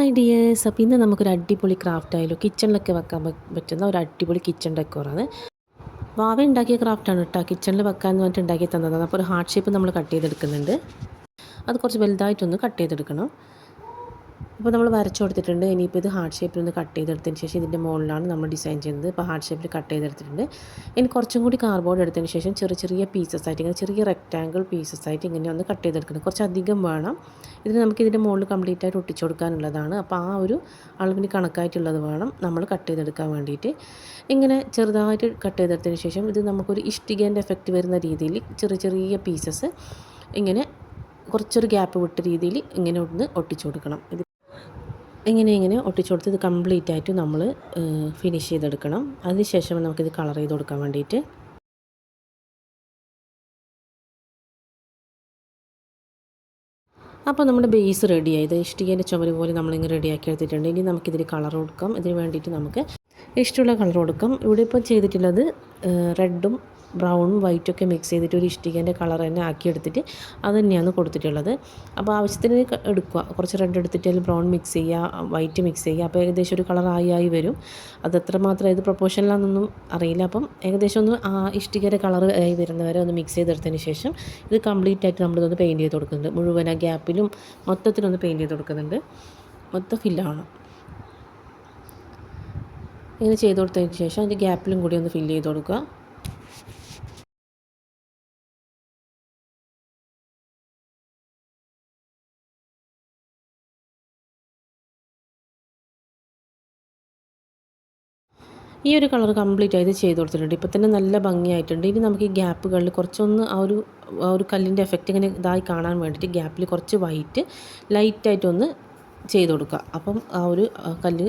Hi dears. അപ്പോൾ ഇന്ന് നമുക്കൊരു അടിപൊളി ക്രാഫ്റ്റ് ആയാലും കിച്ചണിലൊക്കെ വെക്കാൻ പറ്റുന്ന ഒരു അടിപൊളി കിച്ചൺ ഡെക്കോറാണ്. വാവ ഉണ്ടാക്കിയ ക്രാഫ്റ്റാണ് കേട്ടോ, കിച്ചണിൽ വെക്കാമെന്ന് പറഞ്ഞിട്ട് ഉണ്ടാക്കി തന്നതാണ്. അപ്പോൾ ഒരു ഹാർട്ട് ഷേപ്പ് നമ്മൾ കട്ട് ചെയ്തെടുക്കുന്നുണ്ട്. അത് കുറച്ച് വലുതായിട്ടൊന്ന് കട്ട് ചെയ്തെടുക്കണം. അപ്പോൾ നമ്മൾ വരച്ചു കൊടുത്തിട്ടുണ്ട്. ഇനിയിപ്പോൾ ഇത് ഹാർട്ട് ഷേപ്പിൽ ഒന്ന് കട്ട് ചെയ്തെടുത്തതിന് ശേഷം ഇതിൻ്റെ മുകളിലാണ് നമ്മൾ ഡിസൈൻ ചെയ്യുന്നത്. ഇപ്പോൾ ഹാർട്ട് ഷേപ്പിൽ കട്ട് ചെയ്തെടുത്തിട്ടുണ്ട്. ഇനി കുറച്ചും കൂടി കാർഡ്ബോർഡ് എടുത്തതിന് ശേഷം ചെറിയ ചെറിയ പീസസ് ആയിട്ട് ഇങ്ങനെ ചെറിയ റെക്റ്റാങ്കിൾ പീസസ് ആയിട്ട് ഇങ്ങനെ ഒന്ന് കട്ട് ചെയ്തെടുക്കണം. കുറച്ചധികം വേണം. ഇതിന് നമുക്ക് ഇതിൻ്റെ മുകളിൽ കംപ്ലീറ്റ് ആയിട്ട് ഒട്ടിച്ചു കൊടുക്കാനുള്ളതാണ്. അപ്പോൾ ആ ഒരു അളവിന് കണക്കായിട്ടുള്ളത് വേണം നമ്മൾ കട്ട് ചെയ്തെടുക്കാൻ വേണ്ടിയിട്ട്. ഇങ്ങനെ ചെറുതായിട്ട് കട്ട് ചെയ്തെടുത്തതിന് ശേഷം ഇത് നമുക്കൊരു ഇഷ്ടികേൻ്റെ എഫക്റ്റ് വരുന്ന രീതിയിൽ ചെറിയ ചെറിയ പീസസ് ഇങ്ങനെ കുറച്ചൊരു ഗ്യാപ്പ് വിട്ട രീതിയിൽ ഇങ്ങനെ ഒന്ന് ഒട്ടിച്ചു കൊടുക്കണം. ഇങ്ങനെ ഒട്ടിച്ചു കൊടുത്ത് ഇത് കംപ്ലീറ്റ് ആയിട്ട് നമ്മൾ ഫിനിഷ് ചെയ്തെടുക്കണം. അതിനുശേഷം നമുക്കിത് കളർ ചെയ്ത് കൊടുക്കാൻ വേണ്ടിയിട്ട് അപ്പോൾ നമ്മുടെ ബേസ് റെഡിയായി. ഇത് ഇഷ്ടികേൻ്റെ ചുമര് പോലെ നമ്മളിങ്ങനെ റെഡിയാക്കി എടുത്തിട്ടുണ്ട്. ഇനി നമുക്കിതിൽ കളർ കൊടുക്കാം. ഇതിന് വേണ്ടിയിട്ട് നമുക്ക് ഇഷ്ടമുള്ള കളർ കൊടുക്കാം. ഇവിടെ ഇപ്പോൾ ചെയ്തിട്ടുള്ളത് റെഡും ബ്രൗണും വൈറ്റൊക്കെ മിക്സ് ചെയ്തിട്ട് ഒരു ഇഷ്ടികേൻ്റെ കളർ തന്നെ ആക്കിയെടുത്തിട്ട് അത് തന്നെയാണ് കൊടുത്തിട്ടുള്ളത്. അപ്പോൾ ആവശ്യത്തിന് എടുക്കുക. കുറച്ച് റെഡ് എടുത്തിട്ട് അതിൽ ബ്രൗൺ മിക്സ് ചെയ്യുക, വൈറ്റ് മിക്സ് ചെയ്യുക. അപ്പോൾ ഏകദേശം ഒരു കളർ ആയി വരും. അത് എത്രമാത്രം ഏത് പ്രൊപ്പോർഷനിലാണെന്നൊന്നും അറിയില്ല. അപ്പം ഏകദേശം ഒന്ന് ആ ഇഷ്ടികയുടെ കളർ ആയി വരുന്നവരെ ഒന്ന് മിക്സ് ചെയ്തെടുത്തതിന് ശേഷം ഇത് കംപ്ലീറ്റ് ആയിട്ട് നമ്മളിതൊന്ന് പെയിൻറ്റ് ചെയ്ത് കൊടുക്കുന്നുണ്ട്. മുഴുവൻ ആ ഗ്യാപ്പിലും മൊത്തത്തിലൊന്ന് പെയിൻറ്റ് ചെയ്ത് കൊടുക്കുന്നുണ്ട്. മൊത്തം ഫില്ലാണ്. ഇങ്ങനെ ചെയ്ത് കൊടുത്തതിന് ശേഷം അതിൻ്റെ ഗ്യാപ്പിലും കൂടി ഒന്ന് ഫില്ല് ചെയ്ത് കൊടുക്കുക. ഈ ഒരു കളർ കംപ്ലീറ്റ് ആയിട്ട് ചെയ്ത് കൊടുത്തിട്ടുണ്ട്. ഇപ്പോൾ തന്നെ നല്ല ഭംഗിയായിട്ടുണ്ട്. ഇനി നമുക്ക് ഈ ഗ്യാപ്പുകളിൽ കുറച്ചൊന്ന് ആ ഒരു കല്ലിൻ്റെ എഫക്റ്റ് ഇങ്ങനെ ഇതായി കാണാൻ വേണ്ടിയിട്ട് ഗ്യാപ്പിൽ കുറച്ച് വൈറ്റ് ലൈറ്റായിട്ടൊന്ന് ചെയ്ത് കൊടുക്കുക. അപ്പം ആ ഒരു കല്ല്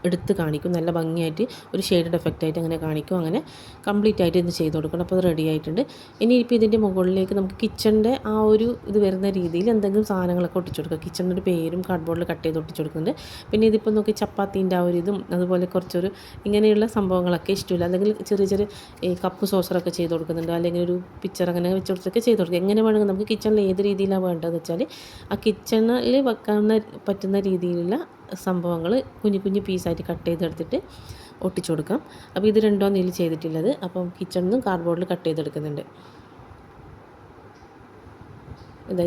എടുത്ത് കാണിക്കും. നല്ല ഭംഗിയായിട്ട് ഒരു ഷെയ്ഡഡ് എഫക്റ്റായിട്ട് അങ്ങനെ കാണിക്കും. അങ്ങനെ കംപ്ലീറ്റ് ആയിട്ട് ഇത് ചെയ്ത് കൊടുക്കണം. അപ്പോൾ അത് റെഡി ആയിട്ടുണ്ട്. ഇനിയിപ്പോൾ ഇതിൻ്റെ മുകളിലേക്ക് നമുക്ക് കിച്ചണിൻ്റെ ആ ഒരു ഇത് വരുന്ന രീതിയിൽ എന്തെങ്കിലും സാധനങ്ങളൊക്കെ ഒട്ടിച്ചു കൊടുക്കുക. കിച്ചണിൻ്റെ ഒരു പേരും കാർഡ്ബോർഡിൽ കട്ട് ചെയ്ത് ഒട്ടിച്ചു കൊടുക്കുന്നുണ്ട്. പിന്നെ ഇതിപ്പോൾ നോക്കി ചപ്പാത്തീൻ്റെ ആ ഒരു ഇതും അതുപോലെ കുറച്ചൊരു ഇങ്ങനെയുള്ള സംഭവങ്ങളൊക്കെ ഇഷ്ടമില്ല. അല്ലെങ്കിൽ ചെറിയ ചെറിയ ഈ കപ്പ് സോസറൊക്കെ ചെയ്ത് കൊടുക്കുന്നുണ്ട്. അല്ലെങ്കിൽ ഒരു പിക്ചർ അങ്ങനെ വെച്ച് കൊടുത്തൊക്കെ ചെയ്ത് കൊടുക്കുക. എങ്ങനെ വേണമെങ്കിൽ നമുക്ക് കിച്ചണിൽ ഏത് രീതിയിലാണ് വേണ്ടതെന്ന് വെച്ചാൽ ആ കിച്ചണിൽ വെക്കാൻ പറ്റുന്ന രീതിയിലുള്ള സംഭവങ്ങൾ കുഞ്ഞു കുഞ്ഞു പീസായിട്ട് കട്ട് ചെയ്തെടുത്തിട്ട് ഒട്ടിച്ചു കൊടുക്കാം. അപ്പോൾ ഇത് രണ്ടോന്ന് ഇതിൽ ചെയ്തിട്ടുള്ളത്. അപ്പം കിച്ചണിൽ നിന്നും കാർഡ്ബോർഡിൽ കട്ട് ചെയ്തെടുക്കുന്നുണ്ട്.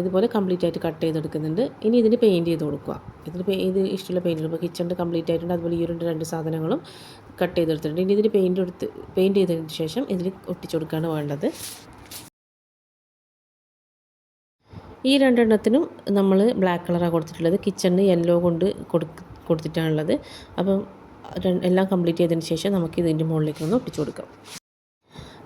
ഇതുപോലെ കംപ്ലീറ്റ് ആയിട്ട് കട്ട് ചെയ്തെടുക്കുന്നുണ്ട്. ഇനി ഇതിന് പെയിൻറ്റ് ചെയ്ത് കൊടുക്കുക. ഇത് ഇഷ്ടമുള്ള പെയിൻറ്റ്. ഇപ്പോൾ കിച്ചണിൽ കംപ്ലീറ്റ് ആയിട്ടുണ്ട്. അതുപോലെ ഈ രണ്ട് സാധനങ്ങളും കട്ട് ചെയ്തെടുത്തിട്ടുണ്ട്. ഇനി ഇതിന് പെയിൻറ്റ് ചെയ്തതിന് ശേഷം ഇതിൽ ഒട്ടിച്ചു കൊടുക്കുകയാണ് വേണ്ടത്. ഈ രണ്ടെണ്ണത്തിനും നമ്മൾ ബ്ലാക്ക് കളറാണ് കൊടുത്തിട്ടുള്ളത്. കിച്ചണിന് യെല്ലോ കൊണ്ട് കൊടുത്തിട്ടാണുള്ളത്. അപ്പം എല്ലാം കംപ്ലീറ്റ് ചെയ്തതിന് ശേഷം നമുക്ക് ഇതിൻ്റെ മുകളിലേക്കൊന്ന് ഒട്ടിച്ചു കൊടുക്കാം.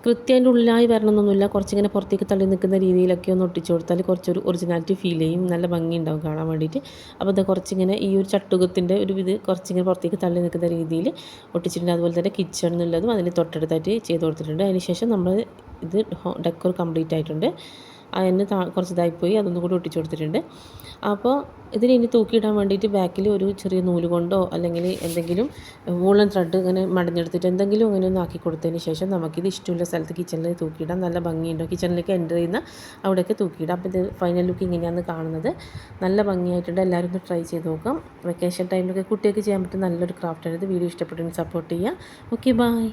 കൃത്യമായിട്ട് ഉള്ളിലായി വരണമെന്നൊന്നുമില്ല. കുറച്ചിങ്ങനെ പുറത്തേക്ക് തള്ളി നിൽക്കുന്ന രീതിയിലൊക്കെ ഒന്ന് ഒട്ടിച്ചു കൊടുത്താൽ കുറച്ചൊരു ഒറിജിനാലിറ്റി ഫീൽ ചെയ്യും. നല്ല ഭംഗി ഉണ്ടാവും കാണാൻ വേണ്ടിയിട്ട്. അപ്പോൾ ഇത് കുറച്ചിങ്ങനെ ഈ ഒരു ചട്ടുകത്തിൻ്റെ ഒരു ഇത് കുറച്ചിങ്ങനെ പുറത്തേക്ക് തള്ളി നിൽക്കുന്ന രീതിയിൽ ഒട്ടിച്ചിട്ടുണ്ട്. അതുപോലെ തന്നെ കിച്ചൺ എന്നുള്ളതും അതിന് തൊട്ടടുത്തായിട്ട് ചെയ്ത് കൊടുത്തിട്ടുണ്ട്. അതിനുശേഷം നമ്മൾ ഇത് ഡെക്കോർ കംപ്ലീറ്റ് ആയിട്ടുണ്ട്. അതിന് കുറച്ച് ഇതായിപ്പോയി. അതൊന്നും കൂടി ഒട്ടിച്ചു കൊടുത്തിട്ടുണ്ട്. അപ്പോൾ ഇതിന് ഇനി തൂക്കിയിടാൻ വേണ്ടിയിട്ട് ബാക്കിൽ ഒരു ചെറിയ നൂല് കൊണ്ടോ അല്ലെങ്കിൽ എന്തെങ്കിലും വൂളൻ ത്രെഡ് ഇങ്ങനെ മടഞ്ഞെടുത്തിട്ട് എന്തെങ്കിലും അങ്ങനെ ഒന്ന് ആക്കി കൊടുത്തതിന് ശേഷം നമുക്കിത് ഇഷ്ടമുള്ള സ്ഥലത്ത് കിച്ചണിൽ തൂക്കിയിടാം. നല്ല ഭംഗിയുണ്ടാവും. കിച്ചണിലേക്ക് എൻ്റർ ചെയ്യുന്ന അവിടെയൊക്കെ തൂക്കിയിടാം. അപ്പോൾ ഇത് ഫൈനൽ ലുക്ക് ഇങ്ങനെയാണ് കാണുന്നത്. നല്ല ഭംഗിയായിട്ടുണ്ട്. എല്ലാവരും ഒന്ന് ട്രൈ ചെയ്ത് നോക്കാം. വെക്കേഷൻ ടൈമിലൊക്കെ കുട്ടികൾക്ക് ചെയ്യാൻ പറ്റുന്ന നല്ലൊരു ക്രാഫ്റ്റാണ് ഇത്. വീഡിയോ ഇഷ്ടപ്പെട്ടെങ്കിൽ സപ്പോർട്ട് ചെയ്യുക. Okay, by.